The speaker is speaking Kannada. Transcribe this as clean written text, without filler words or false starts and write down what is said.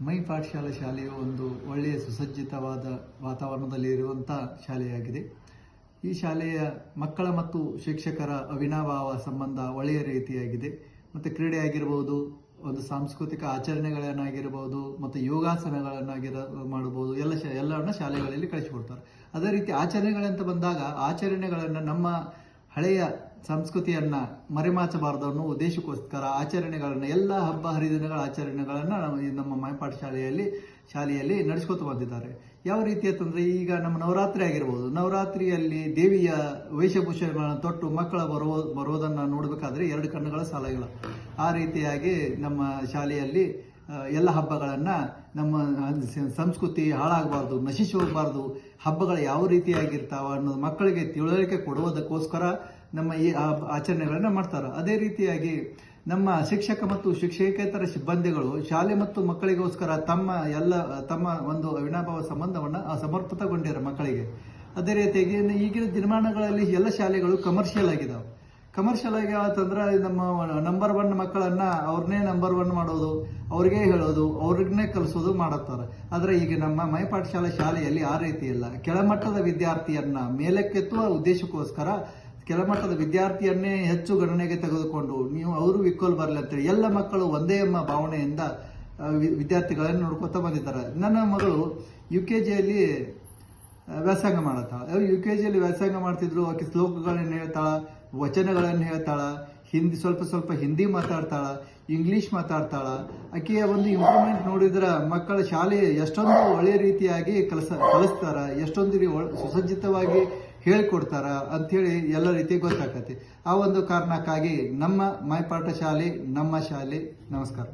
ಮೈ ಪಾಠಶಾಲೆ ಶಾಲೆಯು ಒಂದು ಒಳ್ಳೆಯ ಸುಸಜ್ಜಿತವಾದ ವಾತಾವರಣದಲ್ಲಿ ಇರುವಂಥ ಶಾಲೆಯಾಗಿದೆ. ಈ ಶಾಲೆಯ ಮಕ್ಕಳ ಮತ್ತು ಶಿಕ್ಷಕರ ಅವಿನಾಭಾವ ಸಂಬಂಧ ಒಳ್ಳೆಯ ರೀತಿಯಾಗಿದೆ. ಮತ್ತು ಕ್ರೀಡೆ ಆಗಿರ್ಬೋದು, ಒಂದು ಸಾಂಸ್ಕೃತಿಕ ಆಚರಣೆಗಳನ್ನಾಗಿರ್ಬೋದು ಮತ್ತು ಮಾಡಬಹುದು, ಎಲ್ಲವನ್ನ ಶಾಲೆಗಳಲ್ಲಿ ಕಳಿಸಿಕೊಡ್ತಾರೆ. ಅದೇ ರೀತಿ ಆಚರಣೆಗಳಂತ ಬಂದಾಗ ಆಚರಣೆಗಳನ್ನು ನಮ್ಮ ಹಳೆಯ ಸಂಸ್ಕೃತಿಯನ್ನು ಮರೆಮಾಚಬಾರದು ಅನ್ನೋ ಉದ್ದೇಶಕ್ಕೋಸ್ಕರ ಆಚರಣೆಗಳನ್ನು, ಎಲ್ಲ ಹಬ್ಬ ಹರಿದಿನಗಳ ಆಚರಣೆಗಳನ್ನು ನಮ್ಮ ಮೈಪಾಠ ಶಾಲೆಯಲ್ಲಿ ನಡೆಸ್ಕೊತ ಬಂದಿದ್ದಾರೆ. ಯಾವ ರೀತಿ ಅಂತಂದರೆ, ಈಗ ನಮ್ಮ ನವರಾತ್ರಿ ಆಗಿರ್ಬೋದು, ನವರಾತ್ರಿಯಲ್ಲಿ ದೇವಿಯ ವೇಷಭೂಷಣಗಳನ್ನು ತೊಟ್ಟು ಮಕ್ಕಳ ಬರೋದನ್ನು ನೋಡಬೇಕಾದ್ರೆ 2 ಕಣ್ಣುಗಳ ಸಾಲಗಿಲ್ಲ. ಆ ರೀತಿಯಾಗಿ ನಮ್ಮ ಶಾಲೆಯಲ್ಲಿ ಎಲ್ಲ ಹಬ್ಬಗಳನ್ನು, ನಮ್ಮ ಸಂಸ್ಕೃತಿ ಹಾಳಾಗಬಾರ್ದು, ನಶಿಸಿ ಹೋಗಬಾರ್ದು, ಹಬ್ಬಗಳು ಯಾವ ರೀತಿಯಾಗಿರ್ತಾವ ಅನ್ನೋದು ಮಕ್ಕಳಿಗೆ ತಿಳುವಳಿಕೆ ಕೊಡುವುದಕ್ಕೋಸ್ಕರ ನಮ್ಮ ಈ ಆಚರಣೆಗಳನ್ನು ಮಾಡ್ತಾರೆ. ಅದೇ ರೀತಿಯಾಗಿ ನಮ್ಮ ಶಿಕ್ಷಕ ಮತ್ತು ಶಿಕ್ಷಕೇತರ ಸಿಬ್ಬಂದಿಗಳು ಶಾಲೆ ಮತ್ತು ಮಕ್ಕಳಿಗೋಸ್ಕರ ತಮ್ಮ ಒಂದು ಅವಿನಾಭಾವ ಸಂಬಂಧವನ್ನು ಸಮರ್ಪಿತಗೊಂಡಿದ್ದಾರೆ ಮಕ್ಕಳಿಗೆ. ಅದೇ ರೀತಿಯಾಗಿ ಈಗಿನ ದಿನಮಾನಗಳಲ್ಲಿ ಎಲ್ಲ ಶಾಲೆಗಳು ಕಮರ್ಷಿಯಲ್ ಆಗಿದ್ದಾವೆ. ಕಮರ್ಷಿಯಲ್ ಆಗಿ ಅಂತಂದ್ರೆ ನಮ್ಮ ನಂಬರ್ 1 ಮಕ್ಕಳನ್ನ ಅವ್ರನ್ನೇ ನಂಬರ್ 1 ಮಾಡೋದು, ಅವ್ರಿಗೆ ಹೇಳೋದು, ಅವ್ರನ್ನೇ ಕಲಿಸೋದು ಮಾಡುತ್ತಾರೆ. ಆದರೆ ಈಗ ನಮ್ಮ ಮೈಪಾಠ ಶಾಲೆಯಲ್ಲಿ ಆ ರೀತಿ ಇಲ್ಲ. ಕೆಳಮಟ್ಟದ ವಿದ್ಯಾರ್ಥಿಯನ್ನ ಮೇಲಕ್ಕೆತ್ತುವ ಉದ್ದೇಶಕ್ಕೋಸ್ಕರ ಕೆಳಮಟ್ಟದ ವಿದ್ಯಾರ್ಥಿಯನ್ನೇ ಹೆಚ್ಚು ಗಣನೆಗೆ ತೆಗೆದುಕೊಂಡು ಅವರು ವಿಕೋಲ್ ಬರಲಿ ಅಂತೇಳಿ ಎಲ್ಲ ಮಕ್ಕಳು ಒಂದೇ ಎಂಬ ಭಾವನೆಯಿಂದ ವಿದ್ಯಾರ್ಥಿಗಳನ್ನು ನೋಡ್ಕೊತಾ ಬಂದಿದ್ದಾರೆ. ನನ್ನ ಮಗಳು UKGಯಲ್ಲಿ ವ್ಯಾಸಂಗ ಮಾಡತ್ತಾಳ. UKGಯಲ್ಲಿ ವ್ಯಾಸಂಗ ಮಾಡ್ತಿದ್ರು. ಆಕೆ ಶ್ಲೋಕಗಳನ್ನು ಹೇಳ್ತಾಳ, ವಚನಗಳನ್ನು ಹೇಳ್ತಾಳ, ಸ್ವಲ್ಪ ಹಿಂದಿ ಮಾತಾಡ್ತಾಳ, ಇಂಗ್ಲಿಷ್ ಮಾತಾಡ್ತಾಳ. ಆಕೆಯ ಒಂದು ಇಂಪ್ರೂವ್ಮೆಂಟ್ ನೋಡಿದ್ರೆ ಮಕ್ಕಳ ಶಾಲೆ ಎಷ್ಟೊಂದು ಒಳ್ಳೆಯ ರೀತಿಯಾಗಿ ಕಲಿಸ್ತಾರ, ಎಷ್ಟೊಂದು ಸುಸಜ್ಜಿತವಾಗಿ ಹೇಳಿಕೊಡ್ತಾರ ಅಂಥೇಳಿ ಎಲ್ಲ ರೀತಿ ಗೊತ್ತಾಗತ್ತೆ. ಆ ಒಂದು ಕಾರಣಕ್ಕಾಗಿ ನಮ್ಮ ಮೈಪಾಠ ಶಾಲೆ ನಮ್ಮ ಶಾಲೆ. ನಮಸ್ಕಾರ.